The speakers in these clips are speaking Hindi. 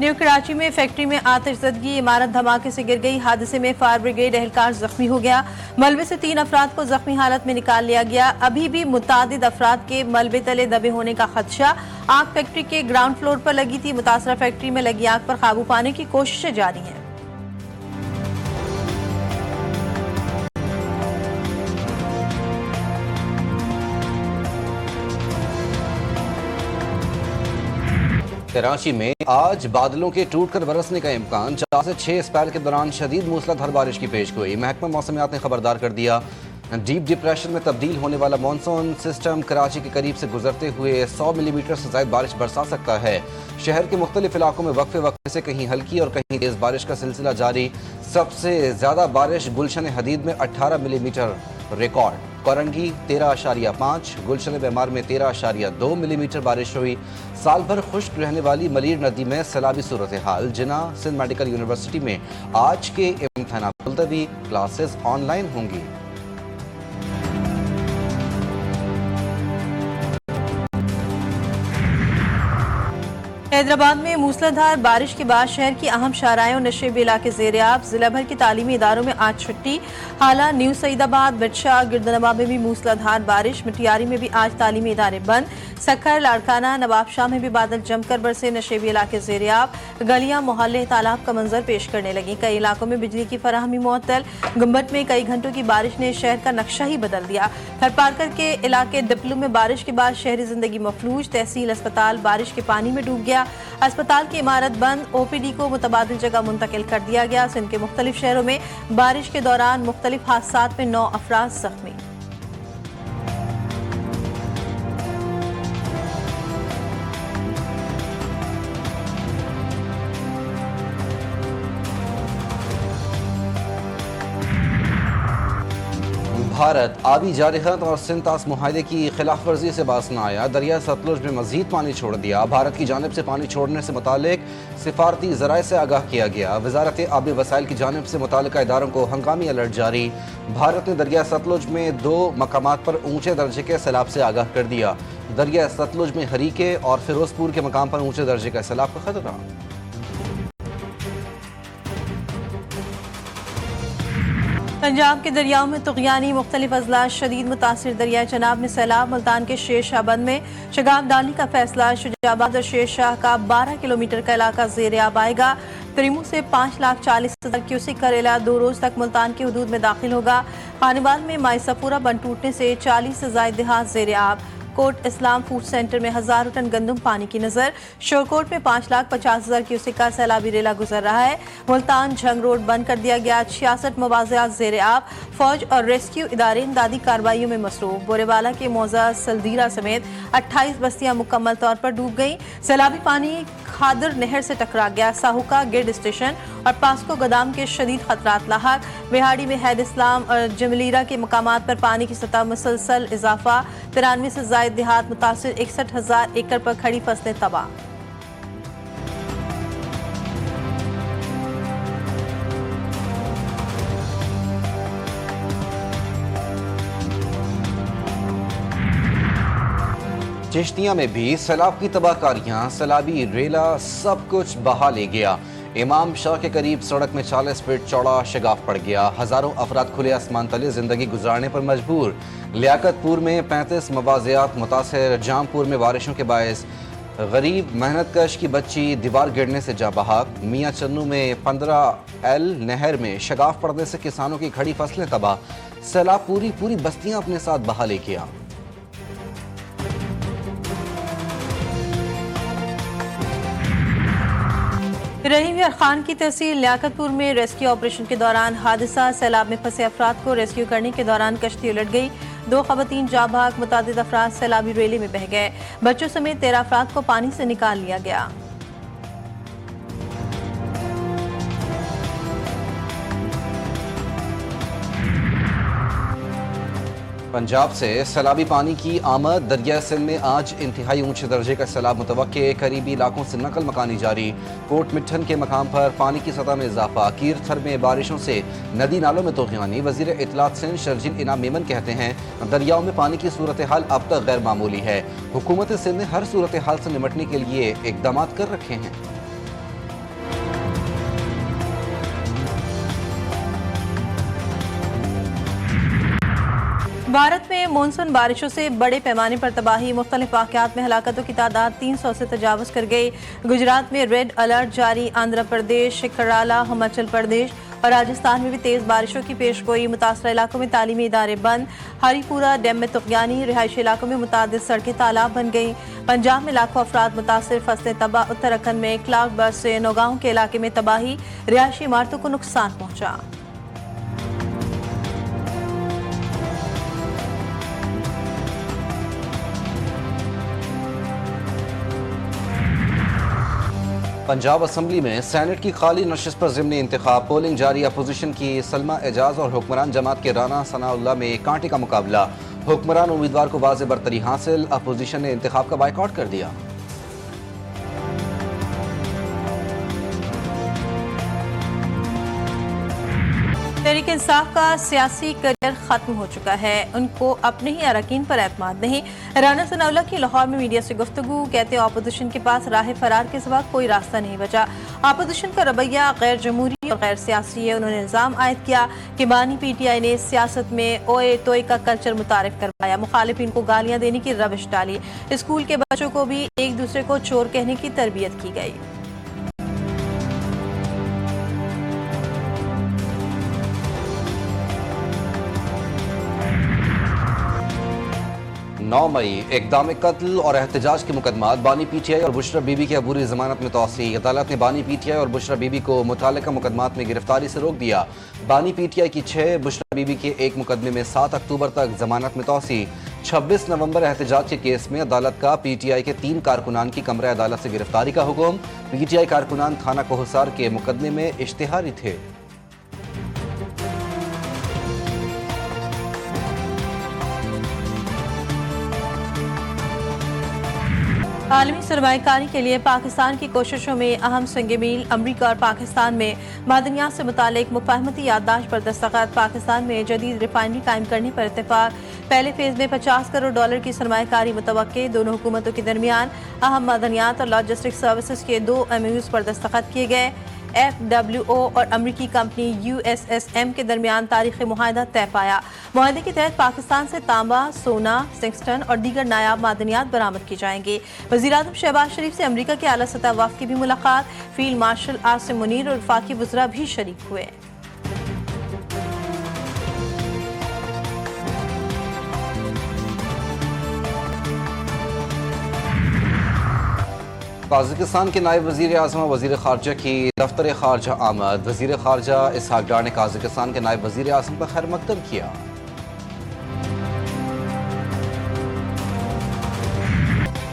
न्यू कराची में फैक्ट्री में आतिशज़दगी, इमारत धमाके से गिर गई। हादसे में फायर ब्रिगेड एहलकार जख्मी हो गया। मलबे से 3 अफराद को जख्मी हालत में निकाल लिया गया। अभी भी मुतादिद अफराद के मलबे तले दबे होने का खदशा। आग फैक्ट्री के ग्राउंड फ्लोर पर लगी थी। मुतासरा फैक्ट्री में लगी आग पर काबू पाने की कोशिशें जारी हैं। कराची में आज बादलों के टूटकर बरसने का इम्कान। 4 से 6 अप्रैल के दौरान शदीद मूसलाधार बारिश की पेशगोई। महकमा मौसमियात ने खबरदार कर दिया, डीप डिप्रेशन में तब्दील होने वाला मानसून सिस्टम कराची के करीब से गुजरते हुए 100 मिलीमीटर से ज्यादा बारिश बरसा सकता है। शहर के मुख्तलिफ इलाकों में वक्फे वक्फे से कहीं हल्की और कहीं तेज बारिश का सिलसिला जारी। सबसे ज्यादा बारिश गुलशन हदीद में 18 मिलीमीटर रिकॉर्ड। कोरंगी 13.5, गुलशन बेमार में 13.2 मिलीमीटर बारिश हुई। साल भर खुश्क रहने वाली मलीर नदी में सैलाबी सूरत हाल। जिना सिंध मेडिकल यूनिवर्सिटी में आज के इम्तहान मुलतवी, क्लासेस ऑनलाइन होंगी। हैदराबाद में मूसलाधार बारिश के बाद शहर की अहम शाहराएं और नशेबी इलाके ज़ेर-ए-आब। जिला भर के तालीमी इदारों में आज छुट्टी। हाला, न्यू सईदाबाद, बिरशाह, गिरदनवा में भी मूसलाधार बारिश। मिटियारी में भी आज तालीमी इदारे बंद। सखर, लाड़काना, नवाबशाह में भी बादल जमकर बरसे। नशेबी इलाके ज़ेर-ए-आब। गलियां, मोहल्ले तालाब का मंजर पेश करने लगी। कई इलाकों में बिजली की फराहमी मुअत्तल। गुम्बट में कई घंटों की बारिश ने शहर का नक्शा ही बदल दिया। थरपारकर के इलाके डिप्लू में बारिश के बाद शहरी जिंदगी मफलूज। तहसील अस्पताल बारिश के पानी में डूब गया। अस्पताल की इमारत बंद। ओपीडी को मुतबादिल जगह मुंतकिल कर दिया गया। सिंध के मुख्तलिफ शहरों में बारिश के दौरान मुख्तलिफ हादसात में 9 अफराद जख्मी। भारत आबी जारहत और सिंतास मुआहदे की खिलाफ वर्जी से बाज न आया। दरिया सतलुज में मजीद पानी छोड़ दिया। भारत की जानिब से पानी छोड़ने से मुतालिक सिफारती ज़राए से आगाह किया गया। वजारत आबी वसाइल की जानिब से मुतालिका इदारों को हंगामी अलर्ट जारी। भारत ने दरिया सतलुज में 2 मकामात पर ऊंचे दर्जे के सैलाब से आगाह कर दिया। दरिया सतलुज में हरीके और फिरोजपुर के मकाम पर ऊंचे दर्जे का सैलाब का खतरा। पंजाब के दरियाओं में तुग़यानी मुख्तलिफ अजला शदीद मुतासिर। दरिया चनाब में सैलाब। मुल्तान के शेर शाह बंद में शगाब डालने का फैसला। शुजाबाद और शेर शाह का 12 किलोमीटर का इलाका ज़ेर-ए-आब आएगा। त्रिमू से 5,40,000 क्यूसिक करेला 2 रोज तक मुल्तान की हदूद में दाखिल होगा। खानेवाल में मायसफूरा बंद टूटने से 40 से ज़ायद देहात ज़ेर-ए-आब। कोट इस्लाम फूड सेंटर में हजारों टन गंदम पानी की नजर। शोरकोट में 5,50,000 क्यूसिक का सैलाबी रेला गुजर रहा है। मुल्तान झंग रोड बंद कर दिया गया। 66 मवाज़ियात ज़ेर-ए-आब। फौज और रेस्क्यू इदारे इमदादी कार्रवाइयों में मसरूफ। बोरेवाला के मौजा सलदीरा समेत 28 बस्तियां मुकम्मल तौर पर डूब गईं। सैलाबी पानी खादर नहर से टकरा गया। साहुका गिर्ड स्टेशन और पास्को गोदाम के शदीद खतरात लाहक। बिहाड़ी में हैद इस्लाम और जमलीरा के मकामात पर पानी की सतह मुसलसल इजाफा। 93 से ज़ायद देहात मुतासिर। 61,000 एकड़ पर खड़ी फसलें तबाह। चिश्तिया में भी सैलाब की तबाहकारियां। सैलाबी रेला सब कुछ बहा ले गया। इमाम शाह के करीब सड़क में 40 फीट चौड़ा शगाफ पड़ गया। हजारों अफराद खुले आसमान तले जिंदगी गुजारने पर मजबूर। लियाकतपुर में 35 मवाज़ियात मुतासिर। जामपुर में बारिशों के बायस गरीब मेहनतकश की बच्ची दीवार गिरने से जा बहाक। मियाँ चन्नू में 15L नहर में शगाफ पड़ने से किसानों की खड़ी फसलें तबाह। सैलाब पूरी बस्तियां अपने साथ बहा ले गया। रहीम यार खान की तहसील लियाकतपुर में रेस्क्यू ऑपरेशन के दौरान हादसा। सैलाब में फंसे अफराद को रेस्क्यू करने के दौरान कश्ती उलट गई। 2 खवातीन जा भाग। मुतादिद अफराद सैलाबी रेले में बह गए। बच्चों समेत 13 अफराद को पानी से निकाल लिया गया। पंजाब से सैलाबी पानी की आमद। दरिया सिंध में आज इंतहाई ऊंचे दर्जे का सैलाब मुतवक्के। करीबी इलाकों से नकल मकानी जारी। कोट मिठन के मकाम पर पानी की सतह में इजाफा। कीरथर में बारिशों से नदी नालों में तुग़यानी। वज़ीर इत्तलात सिंध शर्जील इनाम मेमन कहते हैं दरियाओं में पानी की सूरत हाल अब तक गैर मामूली है। हुकूमत सिंध ने हर सूरत हाल से निपटने के लिए इकदाम कर रखे हैं। भारत में मानसून बारिशों से बड़े पैमाने पर तबाही, मुख्तलिफ वाक़यात में हलाकतों की तादाद 300 से तजावज़ कर गई। गुजरात में रेड अलर्ट जारी, आंध्र प्रदेश, केरला, हिमाचल प्रदेश और राजस्थान में भी तेज़ बारिशों की पेशगोई। मुतासरा इलाकों में तालीमी इदारे बंद। हरीपुरा डैम में तुग़यानी, रिहायशी इलाकों में मुतादिद सड़कें तालाब बन गईं। पंजाब में लाखों अफराद मुतासिर, फसलें तबाह। उत्तराखंड में क्लाउड बर्स्ट से नौगांव के इलाके में तबाही, रिहायशी इमारतों को नुकसान पहुंचा। पंजाब असम्बली में सेनेट की खाली नशिस्त पर ज़िमनी इंतखाब, पोलिंग जारी। अपोजिशन की सलमा एजाज और हुक्मरान जमात के राना सनाउल्लाह में कांटे का मुकाबला। हुक्मरान उम्मीदवार को वाज़ेह बरतरी हासिल, अपोजिशन ने इंतखाब का बाइकआउट कर दिया। तहरीक इंसाफ का सियासी करियर खत्म हो चुका है, उनको अपने ही अरकान पर एतमाद नहीं। राना सनाउल्लाह की लाहौर में मीडिया से गुफ्तगू, कहते हैं अपोजिशन के पास राह फरार के सिवा कोई रास्ता नहीं बचा। अपोजिशन का रवैया गैर जमहूरी और गैर सियासी है। उन्होंने इल्ज़ाम आयद किया कि बानी PTI ने सियासत में ओए तोए का कल्चर मुतारिफ करवाया, मुखालिफिन को गालियां देने की रविश डाली। स्कूल के बच्चों को भी एक दूसरे को चोर कहने की तरबियत की गई। 9 मई इक़दाम कत्ल और एहतजाज के मुकदमात बानी PTI और बुशरा बीबी की अबूरी जमानत में तौसी। अदालत ने बानी PTI और बुशरा बीबी को मुतालिका मुकदमात में गिरफ्तारी से रोक दिया। बानी PTI की 6, बुशरा बीबी के एक मुकदमे में 7 अक्टूबर तक जमानत में तौसी। 26 नवंबर एहतजाज के केस में अदालत का PTI के 3 कारकुनान की कमरा अदालत से गिरफ्तारी का हुक्म। PTI कारकुनान थाना कोहसार के मुकदमे में इश्तिहारी थे। आलमी सरमायाकारी के लिए पाकिस्तान की कोशिशों में अहम संग मील। अमरीका और पाकिस्तान में मादनियात से मुतालिक मुफाहमती याददाश्त पर दस्तखत। पाकिस्तान में जदीद रिफाइनरी कायम करने पर इत्तेफाक। पहले फेज में $50 करोड़ की सरमायाकारी मुतवक्के। दोनों हुकूमतों के दरमियान अहम मादनियात और लॉजिस्टिक सर्विसेज के 2 MOUs पर दस्तखत किए गए। FWO और अमरीकी कंपनी USSM के दरमियान तारीखी मुआहदा तय पाया। मुआहदे के तहत पाकिस्तान से तांबा, सोना, टंगस्टन और दीगर नायाब मादनियात बरामद की जाएंगी। वज़ीर-ए-आज़म शहबाज शरीफ से अमरीका के आला सतह वफ़द की भी मुलाकात। फील्ड मार्शल आसिम मुनीर और वफाकी वज़रा भी शरीक हुए। काज़ाकिस्तान के नायब वज़ीर आज़म और वज़ीर ख़ारजा की दफ्तर ख़ारजा आमद। वज़ीर ख़ारजा इसहाक़ डार ने काज़ाकिस्तान के नायब वज़ीर आज़म पर खैर मकदम किया।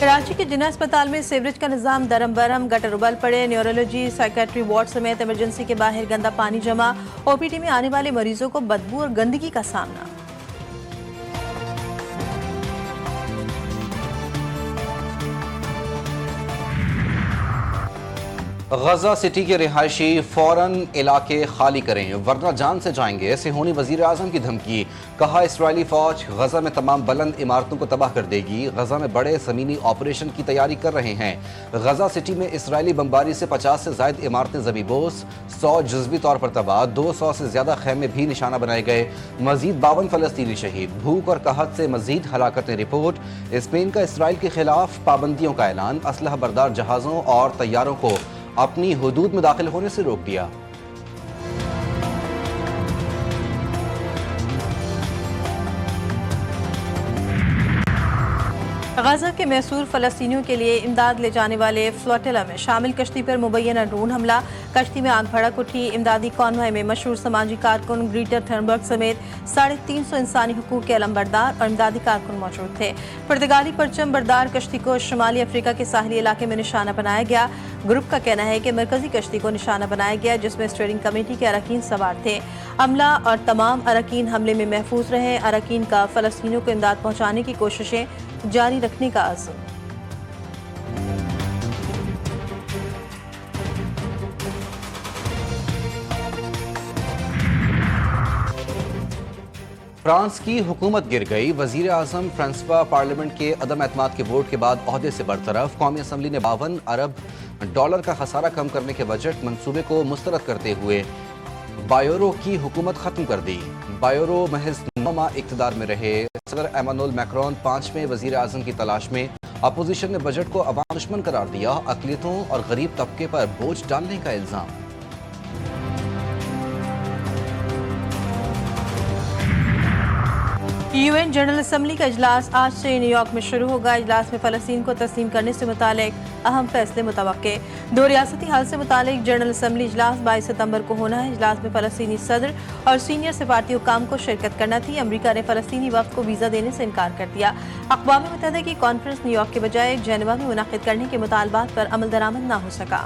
कराची के जिन्ना अस्पताल में सीवरेज का निज़ाम दरम बरम, गटर उबल पड़े। न्यूरोलॉजी, साइकेट्री वार्ड समेत इमरजेंसी के बाहर गंदा पानी जमा। OPD में आने वाले मरीजों को बदबू और गंदगी का सामना। गजा सिटी के रिहायशी फौरन इलाके खाली करें वरना जान से जाएंगे, ऐसे होनी वज़ीर आज़म की धमकी। कहा इसराइली फौज गजा में तमाम बुलंद इमारतों को तबाह कर देगी। गजा में बड़े ज़मीनी ऑपरेशन की तैयारी कर रहे हैं। गजा सिटी में इसराइली बमबारी से 50 से ज़ायद इमारतें ज़मीबोस, 100 जुज़वी तौर पर तबाह, 200 से ज़्यादा खैमे भी निशाना बनाए गए। मजीद 52 फ़लस्तीनी शहीद। भूख और कहत से मजीद हलाकतें रिपोर्ट। स्पेन का इसराइल के खिलाफ पाबंदियों का ऐलान। असलहा बरदार जहाज़ों और तैयारों को अपनी हुदूद में दाखिल होने से रोक दिया। गजा के मैसूर फ़लस्तीनियों के लिए इमदाद ले जाने वाले फ्लोटिला में शामिल कश्ती पर मुबैना ड्रोन हमला। कश्ती में आग भड़क उठी। इमदादी कॉन्वॉय में मशहूर समाजी कारकुन ग्रीटा थर्नबर्ग समेत 350 इंसानी हुकूक के अलमबरदार और इमदादी कारकुन मौजूद थे। पुर्तगाली परचम बरदार कश्ती को शुमाली अफ्रीका के साहली इलाके में निशाना बनाया गया। ग्रुप का कहना है कि मरकजी कश्ती को निशाना बनाया गया, जिसमें स्टीयरिंग कमेटी के अरकान सवार थे। अमला और तमाम अरकान हमले में महफूज रहे। अरकान का फ़लस्तीनियों को इमदाद पहुँचाने की कोशिशें जारी रखने का अज़्म। फ्रांस की हुकूमत गिर गई। वज़ीर आज़म फ्रांसवा पार्लियामेंट के अदम एतमाद के वोट के बाद ओहदे से बरतरफ। कौमी असम्बली ने $52 अरब का खसारा कम करने के बजट मंसूबे को मुस्तरद करते हुए बायोरो की हुकूमत खत्म कर दी। बायोरो महज 9 9 माह इक़्तिदार में रहे सदर एमानुएल मैक्रोन 5वें वज़ीर आज़म की तलाश में। अपोजिशन ने बजट को अवाम दुश्मन करार दिया, अक़लियतों और गरीब तबके पर बोझ डालने का इल्ज़ाम। यूएन जनरल असम्बली का इजलास आज से न्यूयॉर्क में शुरू होगा। इजलास में फ़लस्तीन को तस्लीम करने से मुतालिक अहम फैसले मुतवक्के। दो रियासती हल से मुतालिक जनरल असम्बली इजलास 22 सितंबर को होना है। इजलास में फ़लस्तीनी सदर और सीनियर सिफारती हुक्काम को शिरकत करना थी। अमरीका ने फ़लस्तीनी वफ़द को वीज़ा देने से इनकार कर दिया। अक़वाम मुत्तहिदा की कॉन्फ्रेंस न्यूयॉर्क के बजाय जेनेवा में मुनक़िद करने के मुतालबात पर अमल दरामद न हो सका।